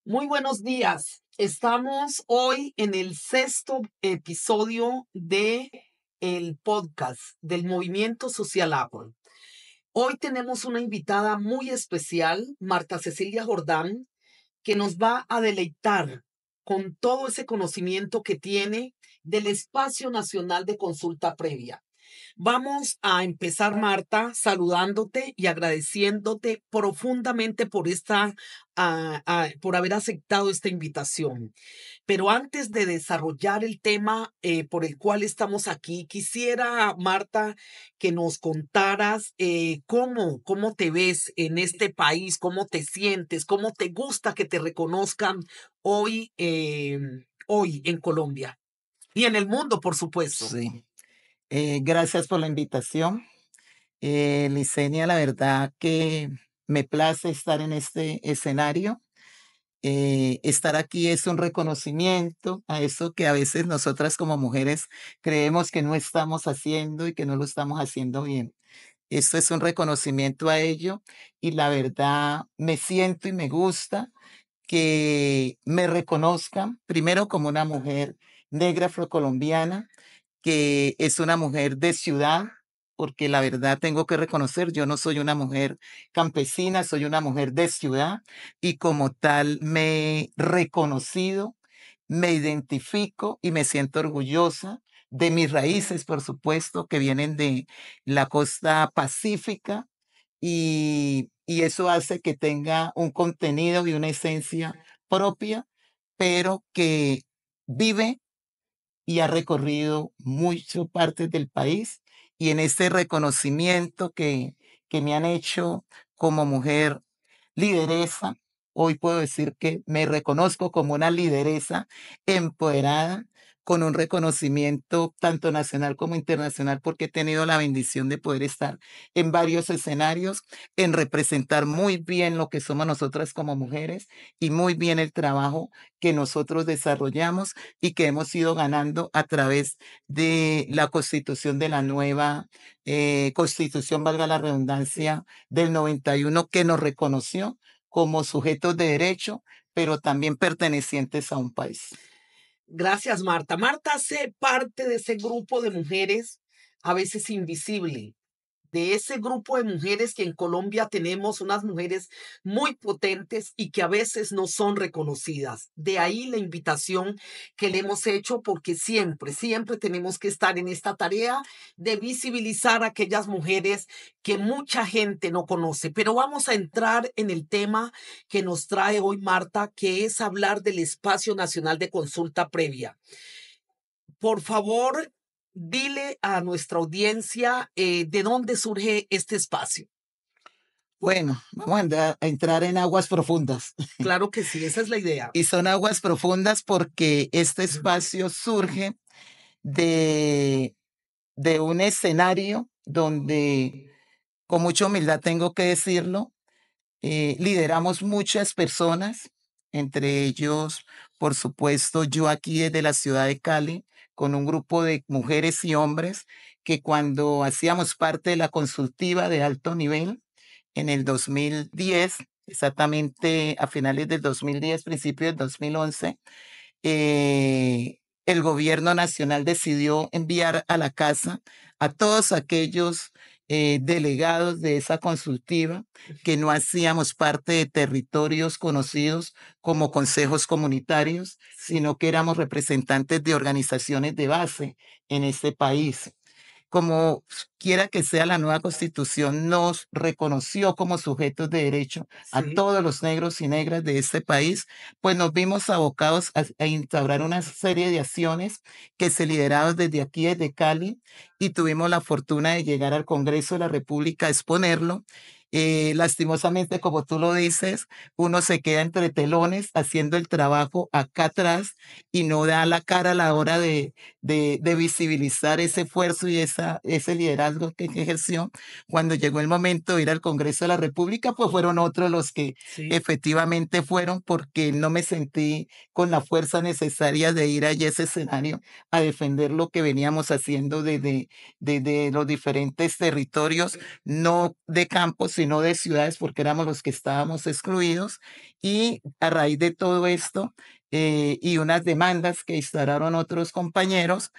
Muy buenos días. Estamos hoy en el sexto episodio de el podcast del Movimiento Social Apple. Hoy tenemos una invitada muy especial, Marta Cecilia Jordán, que nos va a deleitar con todo ese conocimiento que tiene del Espacio Nacional de Consulta Previa. Vamos a empezar, Marta, saludándote y agradeciéndote profundamente por haber aceptado esta invitación. Pero antes de desarrollar el tema por el cual estamos aquí, quisiera, Marta, que nos contaras cómo te ves en este país, cómo te sientes, cómo te gusta que te reconozcan hoy en Colombia y en el mundo, por supuesto. Sí, gracias por la invitación. Licenia, la verdad que me place estar en este escenario. Estar aquí es un reconocimiento a eso que a veces nosotras como mujeres creemos que no estamos haciendo y que no lo estamos haciendo bien. Esto es un reconocimiento a ello y la verdad me siento y me gusta que me reconozcan primero como una mujer negra afrocolombiana, que es una mujer de ciudad, porque la verdad tengo que reconocer, yo no soy una mujer campesina, soy una mujer de ciudad y como tal me he reconocido, me identifico y me siento orgullosa de mis raíces, por supuesto, que vienen de la costa pacífica y eso hace que tenga un contenido y una esencia propia, pero que vive y ha recorrido muchas partes del país y en este reconocimiento que me han hecho como mujer lideresa, hoy puedo decir que me reconozco como una lideresa empoderada con un reconocimiento tanto nacional como internacional porque he tenido la bendición de poder estar en varios escenarios, en representar muy bien lo que somos nosotras como mujeres y muy bien el trabajo que nosotros desarrollamos y que hemos ido ganando a través de la constitución de la nueva constitución, valga la redundancia, del 91 que nos reconoció como sujetos de derecho, pero también pertenecientes a un país. Gracias, Marta. Marta hace parte de ese grupo de mujeres, a veces invisible, de ese grupo de mujeres que en Colombia tenemos unas mujeres muy potentes y que a veces no son reconocidas. De ahí la invitación que le hemos hecho porque siempre tenemos que estar en esta tarea de visibilizar a aquellas mujeres que mucha gente no conoce. Pero vamos a entrar en el tema que nos trae hoy Marta, que es hablar del Espacio Nacional de Consulta Previa. Por favor, dile a nuestra audiencia de dónde surge este espacio. Bueno, vamos a entrar en aguas profundas. Claro que sí, esa es la idea. Y son aguas profundas porque este espacio surge de, de un escenario donde, con mucha humildad tengo que decirlo, lideramos muchas personas, entre ellos, por supuesto, yo aquí desde la ciudad de Cali, con un grupo de mujeres y hombres que cuando hacíamos parte de la consultiva de alto nivel en el 2010, exactamente a finales del 2010, principios del 2011, el gobierno nacional decidió enviar a la casa a todos aquellos delegados de esa consultiva que no hacíamos parte de territorios conocidos como consejos comunitarios, sino que éramos representantes de organizaciones de base en este país. Como quiera que sea, la nueva constitución nos reconoció como sujetos de derecho a Sí. todos los negros y negras de este país, pues nos vimos abocados a instaurar una serie de acciones que se lideraron desde aquí, desde Cali, y tuvimos la fortuna de llegar al Congreso de la República a exponerlo. Lastimosamente, como tú lo dices, uno se queda entre telones haciendo el trabajo acá atrás y no da la cara a la hora de visibilizar ese esfuerzo y ese liderazgo que ejerció. Cuando llegó el momento de ir al Congreso de la República, pues fueron otros los que Sí. efectivamente fueron porque no me sentí con la fuerza necesaria de ir allí a ese escenario a defender lo que veníamos haciendo desde los diferentes territorios, no de campo, sino sino de ciudades, porque éramos los que estábamos excluidos. Y a raíz de todo esto y unas demandas que instauraron otros compañeros,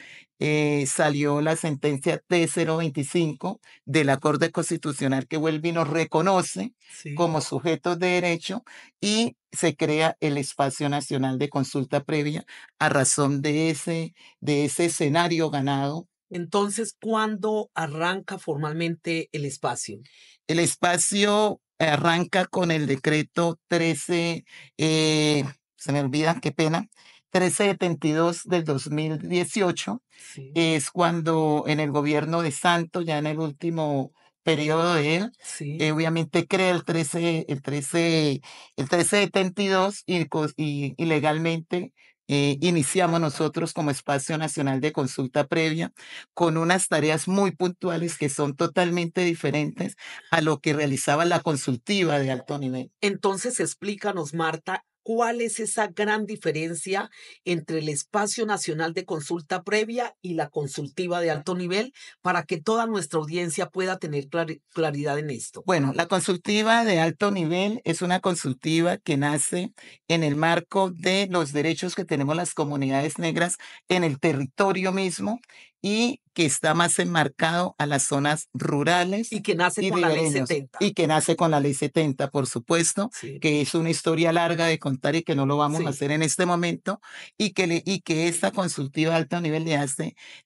salió la sentencia T025 de la Corte Constitucional que vuelve y nos reconoce Sí. como sujetos de derecho y se crea el Espacio Nacional de Consulta Previa a razón de ese escenario ganado. Entonces, ¿cuándo arranca formalmente el espacio? El espacio arranca con el decreto 13, se me olvida, qué pena, 1372 del 2018. Sí, Es cuando en el gobierno de Santos, ya en el último periodo de él, sí. obviamente crea el 1372 y legalmente iniciamos nosotros como Espacio Nacional de Consulta Previa con unas tareas muy puntuales que son totalmente diferentes a lo que realizaba la consultiva de alto nivel. Entonces, explícanos, Marta, ¿cuál es esa gran diferencia entre el espacio nacional de consulta previa y la consultiva de alto nivel para que toda nuestra audiencia pueda tener claridad en esto? Bueno, la consultiva de alto nivel es una consultiva que nace en el marco de los derechos que tenemos las comunidades negras en el territorio mismo y que está más enmarcado a las zonas rurales Y que nace y con la ley ribereños 70. y que nace con la ley 70, por supuesto, Sí, que es una historia larga de contar y que no lo vamos a sí, hacer en este momento y que esta consultiva de alto nivel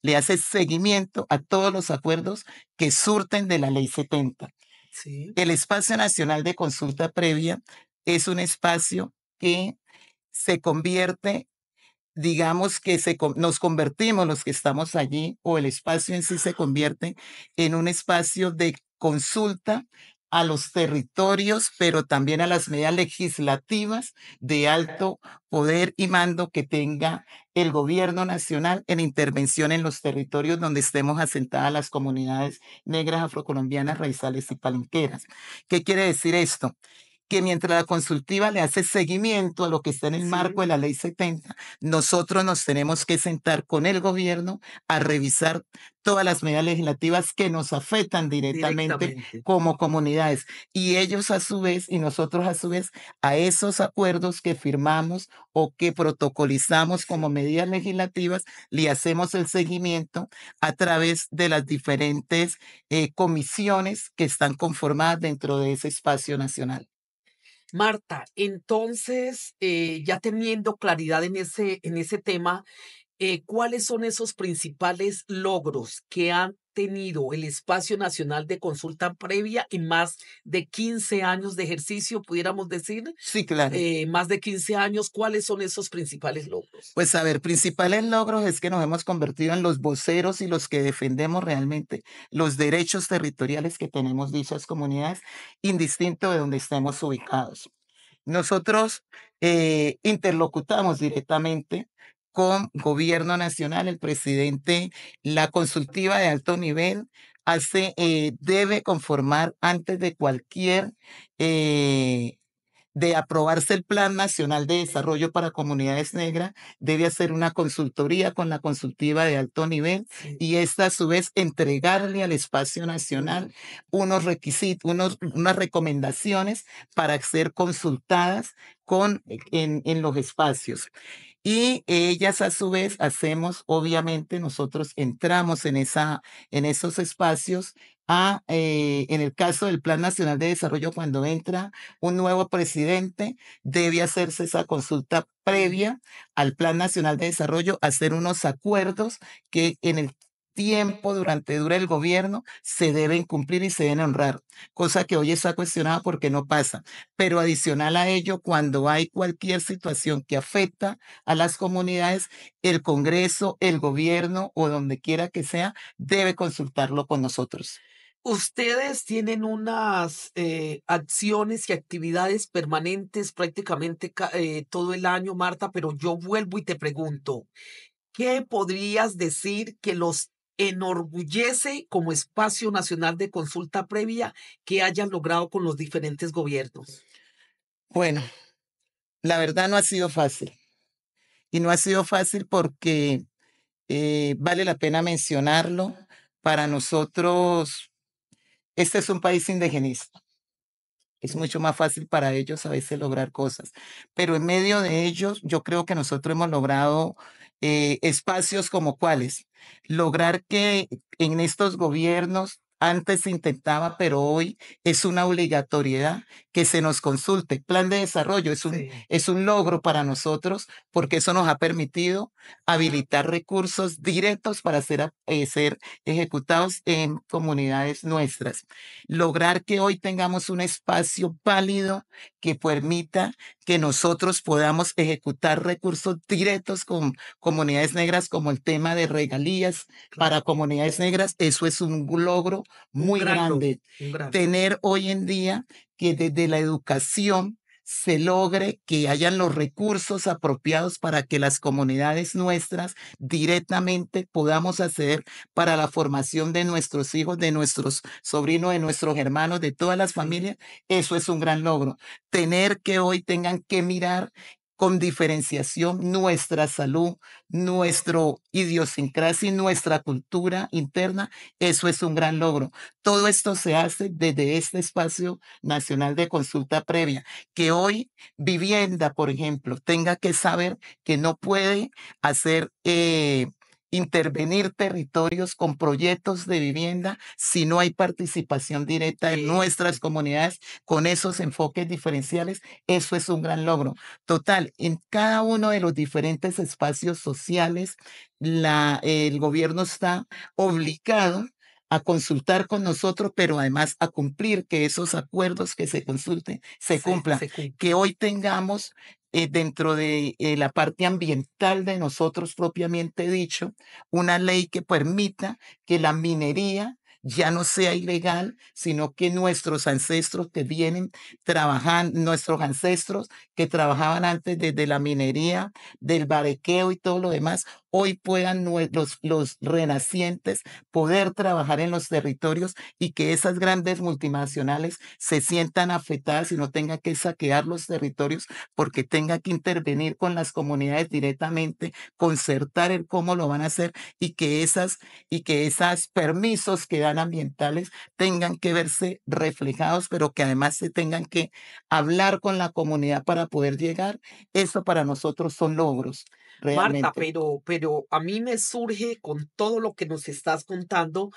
le hace seguimiento a todos los acuerdos que surten de la ley 70. sí, El Espacio Nacional de Consulta Previa es un espacio que se convierte, digamos que nos convertimos los que estamos allí, o el espacio en sí se convierte en un espacio de consulta a los territorios, pero también a las medidas legislativas de alto poder y mando que tenga el gobierno nacional en intervención en los territorios donde estemos asentadas las comunidades negras, afrocolombianas, raizales y palenqueras. ¿Qué quiere decir esto? Que mientras la consultiva le hace seguimiento a lo que está en el marco sí, de la ley 70, nosotros nos tenemos que sentar con el gobierno a revisar todas las medidas legislativas que nos afectan directamente directamente. como comunidades. Y ellos a su vez, y nosotros a su vez, a esos acuerdos que firmamos o que protocolizamos como Sí. medidas legislativas, le hacemos el seguimiento a través de las diferentes comisiones que están conformadas dentro de ese espacio nacional. Marta, entonces, ya teniendo claridad en ese tema, ¿cuáles son esos principales logros que han tenido el Espacio Nacional de Consulta Previa en más de 15 años de ejercicio, pudiéramos decir? Sí, claro. Más de 15 años, ¿cuáles son esos principales logros? Pues a ver, principales logros es que nos hemos convertido en los voceros y los que defendemos realmente los derechos territoriales que tenemos dichas comunidades, indistinto de donde estemos ubicados. Nosotros interlocutamos directamente con gobierno nacional, el presidente, la consultiva de alto nivel debe conformar antes de cualquier de aprobarse el Plan Nacional de Desarrollo para Comunidades Negras, debe hacer una consultoría con la consultiva de alto nivel Sí. y esta a su vez entregarle al espacio nacional unos requisitos, unas recomendaciones para ser consultadas en los espacios. Y ellas a su vez hacemos, obviamente, nosotros entramos en esos espacios en el caso del Plan Nacional de Desarrollo, cuando entra un nuevo presidente, debe hacerse esa consulta previa al Plan Nacional de Desarrollo, hacer unos acuerdos que en el tiempo durante dura el gobierno se deben cumplir y se deben honrar, cosa que hoy está cuestionada porque no pasa. Pero adicional a ello, cuando hay cualquier situación que afecta a las comunidades, el Congreso, el gobierno o donde quiera que sea, debe consultarlo con nosotros. Ustedes tienen unas acciones y actividades permanentes prácticamente todo el año, Marta, pero yo vuelvo y te pregunto, ¿qué podrías decir que los enorgullece como espacio nacional de consulta previa que hayan logrado con los diferentes gobiernos? Bueno, la verdad no ha sido fácil. Y no ha sido fácil porque vale la pena mencionarlo. Para nosotros, este es un país indigenista. Es mucho más fácil para ellos a veces lograr cosas. Pero en medio de ellos, yo creo que nosotros hemos logrado espacios como cuáles. Lograr que en estos gobiernos antes se intentaba, pero hoy es una obligatoriedad que se nos consulte. Plan de desarrollo Sí, es un logro para nosotros porque eso nos ha permitido habilitar recursos directos para ser ejecutados en comunidades nuestras. Lograr que hoy tengamos un espacio válido que permita que nosotros podamos ejecutar recursos directos con comunidades negras, como el tema de regalías para claro. comunidades negras, eso es un logro Un muy gran logro, grande. un gran logro. Tener hoy en día que desde la educación se logre que hayan los recursos apropiados para que las comunidades nuestras directamente podamos acceder para la formación de nuestros hijos, de nuestros sobrinos, de nuestros hermanos, de todas las Sí, familias, eso es un gran logro. Tener que hoy tengan que mirar con diferenciación nuestra salud, nuestro idiosincrasia y nuestra cultura interna, eso es un gran logro. Todo esto se hace desde este espacio nacional de consulta previa, que hoy vivienda, por ejemplo, tenga que saber que no puede hacer intervenir territorios con proyectos de vivienda si no hay participación directa en nuestras eso. comunidades con esos enfoques diferenciales. Eso es un gran logro. Total, en cada uno de los diferentes espacios sociales, el gobierno está obligado a consultar con nosotros, pero además a cumplir que esos acuerdos que se consulten se cumplan, Se que cumplan. hoy tengamos dentro de la parte ambiental de nosotros propiamente dicho, una ley que permita que la minería ya no sea ilegal, sino que nuestros ancestros que vienen trabajando, nuestros ancestros que trabajaban antes desde la minería, del barequeo y todo lo demás, hoy puedan los renacientes poder trabajar en los territorios y que esas grandes multinacionales se sientan afectadas y no tengan que saquear los territorios porque tengan que intervenir con las comunidades directamente, concertar el cómo lo van a hacer y que esas permisos que dan ambientales tengan que verse reflejados, pero que además se tengan que hablar con la comunidad para poder llegar. Eso para nosotros son logros, Marta, realmente. pero a mí me surge con todo lo que nos estás contando,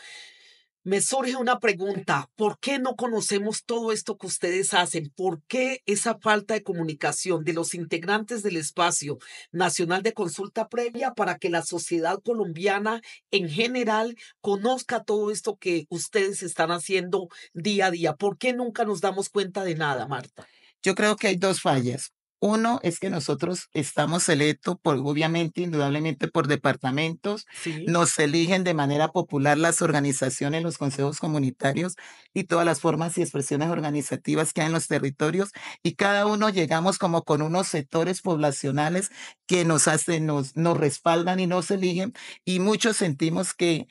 me surge una pregunta, ¿por qué no conocemos todo esto que ustedes hacen? ¿Por qué esa falta de comunicación de los integrantes del espacio nacional de consulta previa para que la sociedad colombiana en general conozca todo esto que ustedes están haciendo día a día? ¿Por qué nunca nos damos cuenta de nada, Marta? Yo creo que hay dos fallas. Uno es que nosotros estamos electos por, obviamente, indudablemente por departamentos, Sí, nos eligen de manera popular las organizaciones, los consejos comunitarios y todas las formas y expresiones organizativas que hay en los territorios y cada uno llegamos como con unos sectores poblacionales que nos hacen, nos respaldan y nos eligen y muchos sentimos que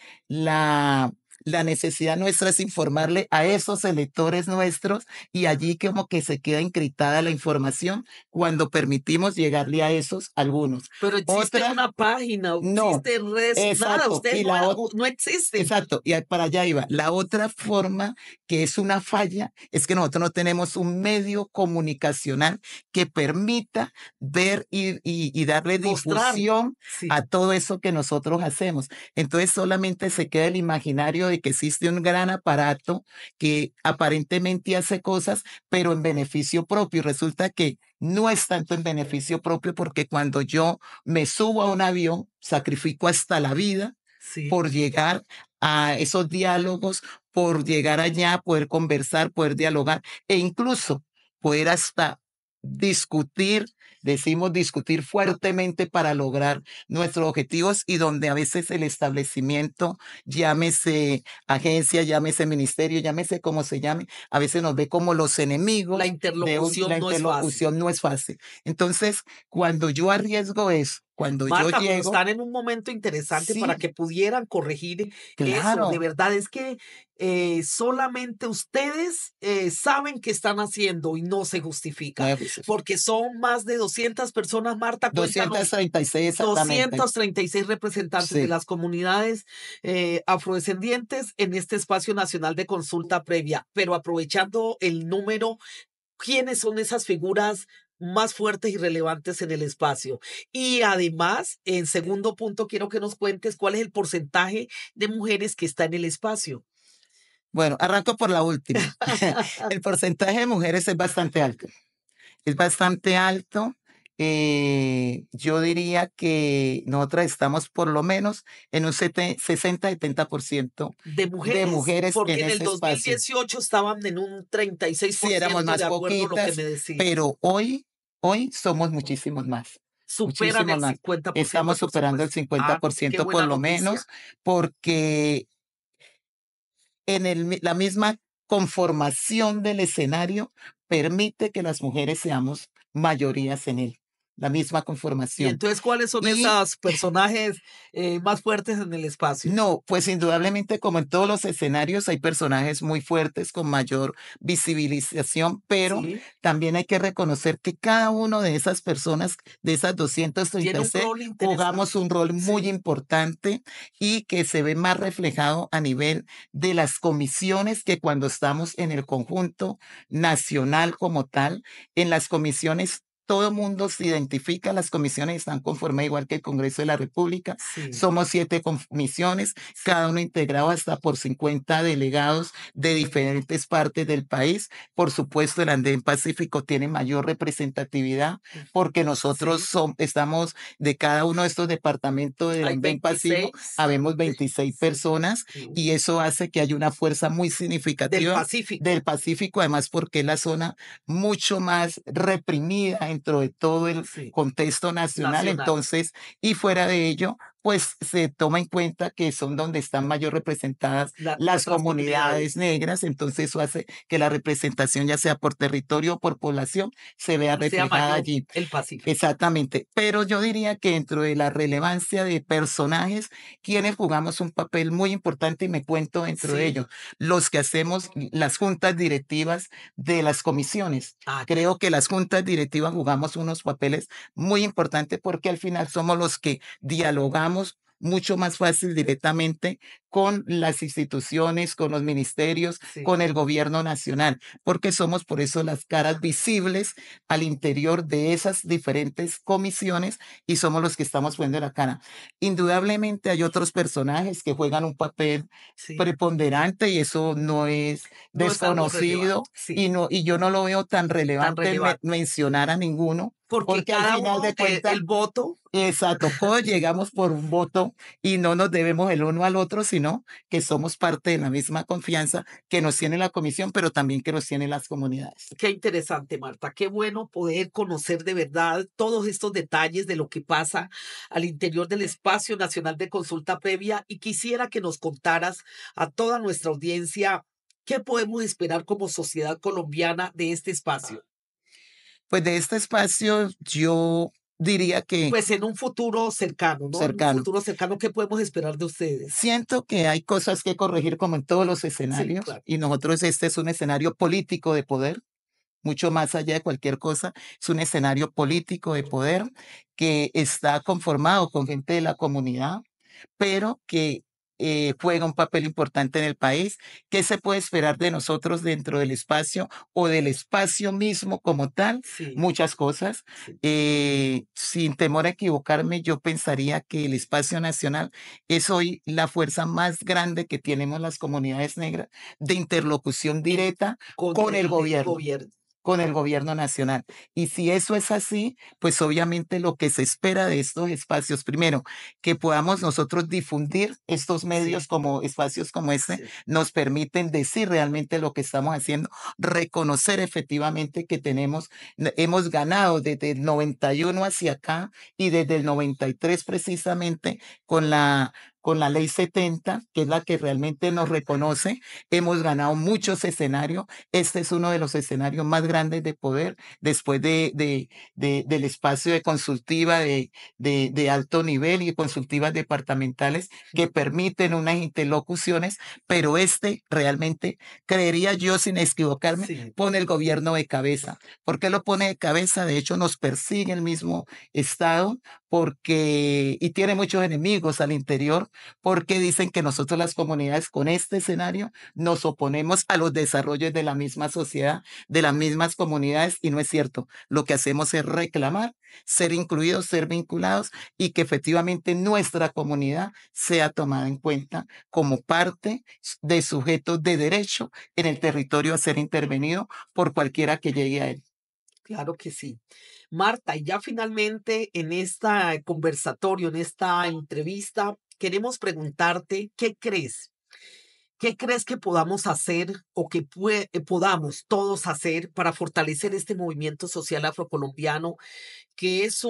la necesidad nuestra es informarle a esos electores nuestros y allí como que se queda encriptada la información cuando permitimos llegarle a esos algunos. pero existe Otra, una página, no, existe redes, nada, exacto. ustedes Y no, la otra, no existen. exacto, y para allá iba. La otra forma que es una falla es que nosotros no tenemos un medio comunicacional que permita ver y darle Mostrar, difusión sí. a todo eso que nosotros hacemos. Entonces solamente se queda el imaginario de que existe un gran aparato que aparentemente hace cosas, pero en beneficio propio. Y resulta que no es tanto en beneficio propio porque cuando yo me subo a un avión, sacrifico hasta la vida Sí, por llegar a esos diálogos, por llegar allá, poder conversar, poder dialogar e incluso poder hasta discutir, decimos discutir fuertemente para lograr nuestros objetivos y donde a veces el establecimiento, llámese agencia, llámese ministerio, llámese como se llame, a veces nos ve como los la enemigos interlocución la no es fácil. interlocución no es fácil. Entonces, cuando yo arriesgo eso, cuando yo Marta, pero llego, están en un momento interesante para sí, que pudieran corregir eso. De claro. verdad es que solamente ustedes saben qué están haciendo y no se No justifica, es justicia. porque son más de 200 personas, Marta, cuéntanos. 236 exactamente. 236 representantes de Sí. las comunidades afrodescendientes en este espacio nacional de consulta previa. Pero aprovechando el número, ¿quiénes son esas figuras más fuertes y relevantes en el espacio? Y además, en segundo punto, quiero que nos cuentes cuál es el porcentaje de mujeres que está en el espacio. Bueno, arranco por la última. El porcentaje de mujeres es bastante alto. Es bastante alto. Yo diría que nosotras estamos por lo menos en un 60-70% De de mujeres, mujeres porque en en el ese espacio. 2018 estaban en un Sí, éramos 36%, de más acuerdo a lo que poquitas, me decías. pero hoy somos muchísimos más. Superan Muchísimos el más. 50%, Estamos por superando el supuesto. cincuenta Ah, por qué ciento por buena lo menos, noticia. porque la misma conformación del escenario permite que las mujeres seamos mayorías en él, la misma Y conformación. entonces, ¿cuáles son Y esos personajes más fuertes en el espacio? no, pues indudablemente como en todos los escenarios hay personajes muy fuertes con mayor visibilización, pero Sí, también hay que reconocer que cada uno de esas personas, de esas tiene un 236, rol jugamos interesante. un rol muy Sí, importante y que se ve más reflejado a nivel de las comisiones que cuando estamos en el conjunto nacional como tal. En las comisiones todo el mundo se identifica, las comisiones están conformadas igual que el Congreso de la República. sí, Somos 7 comisiones, sí. cada uno integrado hasta por 50 delegados de diferentes partes del país. Por supuesto, el Andén Pacífico tiene mayor representatividad porque nosotros Sí, estamos de cada uno de estos departamentos del hay Andén Pacífico, 26 habemos de, 26 sí, personas sí, y eso hace que haya una fuerza muy del significativa del Pacífico, Pacífico, además porque es la zona mucho más reprimida dentro de todo el sí, contexto nacional. nacional. Entonces, y fuera de ello, pues se toma en cuenta que son donde están mayor representadas las Nuestras comunidades comunidades, negras, entonces eso hace que la representación, ya sea por territorio o por población, se vea sea reflejada mayor allí. el Pacífico. Exactamente, pero yo diría que dentro de la relevancia de personajes, quienes jugamos un papel muy importante y me cuento dentro de Sí, ellos, los que hacemos las juntas directivas de las comisiones. ah, Creo que las juntas directivas jugamos unos papeles muy importantes porque al final somos los que dialogamos mucho más fácil directamente con las instituciones, con los ministerios, sí. con el gobierno nacional, porque somos por eso las caras visibles al interior de esas diferentes comisiones y somos los que estamos poniendo la cara. Indudablemente hay otros personajes que juegan un papel Sí, preponderante y eso no es no es algo desconocido relevante, sí, y yo no lo veo tan tan relevante relevante, mencionar a ninguno, porque porque al cada final uno, de cuentas, el voto, exacto, todos llegamos por un voto y no nos debemos el uno al otro, sino que somos parte de la misma confianza que nos tiene la comisión, pero también que nos tienen las comunidades. qué interesante, Marta, qué bueno poder conocer de verdad todos estos detalles de lo que pasa al interior del Espacio Nacional de Consulta Previa y quisiera que nos contaras a toda nuestra audiencia qué podemos esperar como sociedad colombiana de este espacio. Pues de este espacio yo diría que Pues en un futuro cercano, ¿no? En un cercano. futuro cercano, ¿qué podemos esperar de ustedes? Siento que hay cosas que corregir como en todos los Sí, escenarios claro. y nosotros este es un escenario político de poder, mucho más allá de cualquier cosa, es un escenario político de poder que está conformado con gente de la comunidad, pero que juega un papel importante en el país. ¿Qué se puede esperar de nosotros dentro del espacio o del espacio mismo como tal? Sí, Muchas cosas. sí. Sin temor a equivocarme, yo pensaría que el espacio nacional es hoy la fuerza más grande que tenemos las comunidades negras de interlocución En directa con con el el gobierno, gobierno. con el gobierno nacional. Y si eso es así, pues obviamente lo que se espera de estos espacios, primero, que podamos nosotros difundir estos medios Sí, como espacios como este, sí. nos permiten decir realmente lo que estamos haciendo, reconocer efectivamente que hemos ganado desde el 91 hacia acá y desde el 93 precisamente con la con la Ley 70, que es la que realmente nos reconoce. Hemos ganado muchos escenarios. Este es uno de los escenarios más grandes de poder después del espacio de consultiva de alto nivel y consultivas departamentales que permiten unas interlocuciones, pero este realmente, creería yo sin equivocarme, Sí, pone el gobierno de cabeza. ¿Por qué lo pone de cabeza? De hecho, nos persigue el mismo Estado porque, y tiene muchos enemigos al interior, porque dicen que nosotros las comunidades con este escenario nos oponemos a los desarrollos de la misma sociedad, de las mismas comunidades, y no es cierto. Lo que hacemos es reclamar, ser incluidos, ser vinculados y que efectivamente nuestra comunidad sea tomada en cuenta como parte de sujetos de derecho en el territorio a ser intervenido por cualquiera que llegue a él. claro que sí. Marta, y ya finalmente en este conversatorio, en esta entrevista, queremos preguntarte, ¿qué crees? ¿Qué crees que podamos hacer o que podamos todos hacer para fortalecer este movimiento social afrocolombiano que es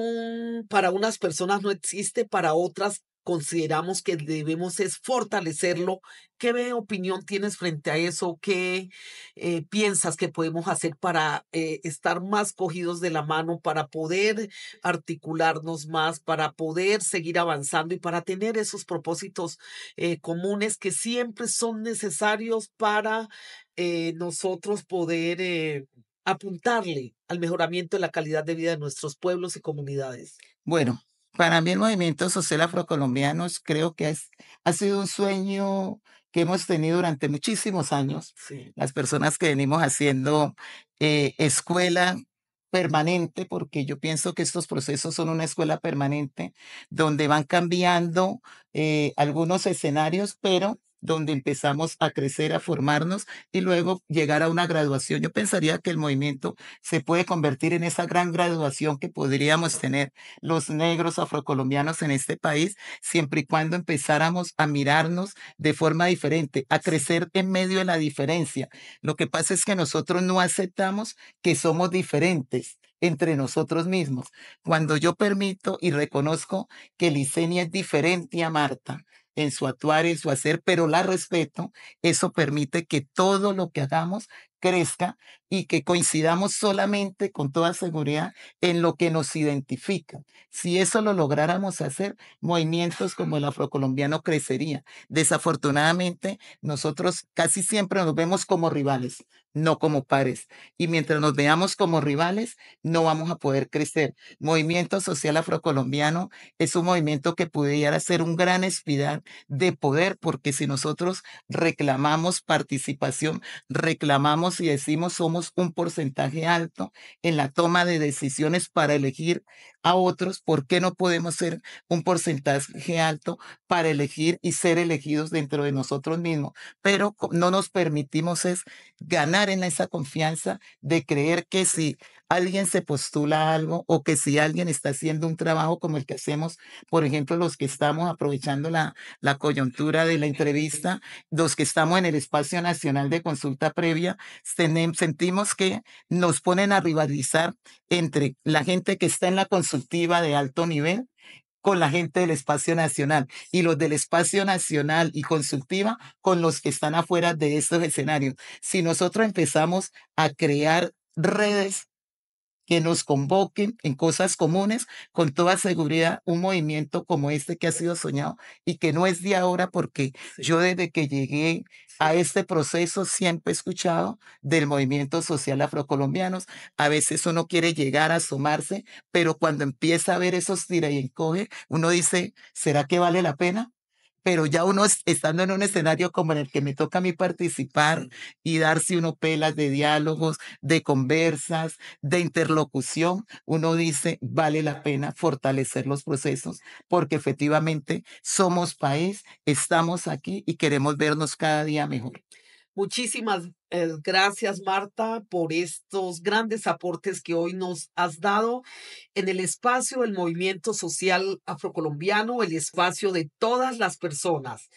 para unas personas no existe, para otras consideramos que debemos es fortalecerlo? Opinión tienes frente a eso? ¿Qué piensas que podemos hacer para estar más cogidos de la mano, para poder articularnos más, para poder seguir avanzando y para tener esos propósitos comunes que siempre son necesarios para nosotros poder apuntarle al mejoramiento de la calidad de vida de nuestros pueblos y comunidades? Bueno, para mí el movimiento social afrocolombiano creo que ha sido un sueño que hemos tenido durante muchísimos años. Sí, Las personas que venimos haciendo escuela permanente, porque yo pienso que estos procesos son una escuela permanente, donde van cambiando algunos escenarios, pero donde empezamos a crecer, a formarnos y luego llegar a una graduación. Yo pensaría que el movimiento se puede convertir en esa gran graduación que podríamos tener los negros afrocolombianos en este país, siempre y cuando empezáramos a mirarnos de forma diferente, a sí, crecer en medio de la diferencia. Lo que pasa es que nosotros no aceptamos que somos diferentes entre nosotros mismos. Cuando yo permito y reconozco que Licenia es diferente a Marta en su actuar, en su hacer, pero la respeto, eso permite que todo lo que hagamos crezca y que coincidamos solamente con toda seguridad en lo que nos identifica. Si eso lo lográramos hacer, movimientos como el afrocolombiano crecería. Desafortunadamente, nosotros casi siempre nos vemos como rivales, no como pares. Y mientras nos veamos como rivales, no vamos a poder crecer. Movimiento Social Afrocolombiano es un movimiento que pudiera ser un gran espiral de poder, porque si nosotros reclamamos participación, reclamamos y decimos somos un porcentaje alto en la toma de decisiones para elegir a otros, ¿por qué no podemos ser un porcentaje alto para elegir y ser elegidos dentro de nosotros mismos? Pero no nos permitimos es ganar en esa confianza de creer que si alguien se postula a algo o que si alguien está haciendo un trabajo como el que hacemos, por ejemplo, los que estamos aprovechando la coyuntura de la entrevista, los que estamos en el espacio nacional de consulta previa, sentimos que nos ponen a rivalizar entre la gente que está en la consultiva de alto nivel con la gente del espacio nacional y los del espacio nacional y consultiva con los que están afuera de estos escenarios. Si nosotros empezamos a crear redes que nos convoquen en cosas comunes, con toda seguridad, un movimiento como este que ha sido soñado y que no es de ahora, porque sí, yo desde que llegué a este proceso siempre he escuchado del movimiento social afrocolombianos. A veces uno quiere llegar a asomarse, pero cuando empieza a ver esos tira y encoge, uno dice, ¿será que vale la pena? Pero ya uno estando en un escenario como en el que me toca a mí participar sí. y darse uno pelas de diálogos, de conversas, de interlocución, uno dice, vale la pena fortalecer los procesos porque efectivamente somos país, estamos aquí y queremos vernos cada día mejor. Muchísimas gracias, Marta, por estos grandes aportes que hoy nos has dado en el espacio del movimiento social afrocolombiano, el espacio de todas las personas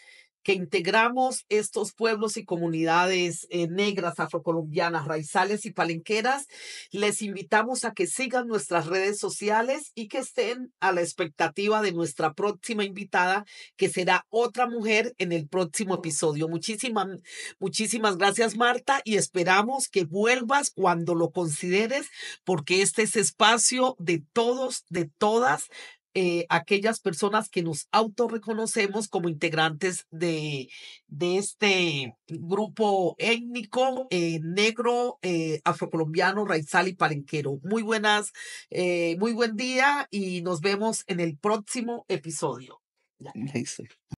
que integramos estos pueblos y comunidades negras, afrocolombianas, raizales y palenqueras, les invitamos a que sigan nuestras redes sociales y que estén a la expectativa de nuestra próxima invitada, que será otra mujer en el próximo episodio. Muchísimas gracias, Marta, y esperamos que vuelvas cuando lo consideres, porque este es espacio de todos, de todas, aquellas personas que nos autorreconocemos como integrantes de este grupo étnico negro, afrocolombiano, raizal y palenquero. Muy buen día y nos vemos en el próximo episodio. Listo.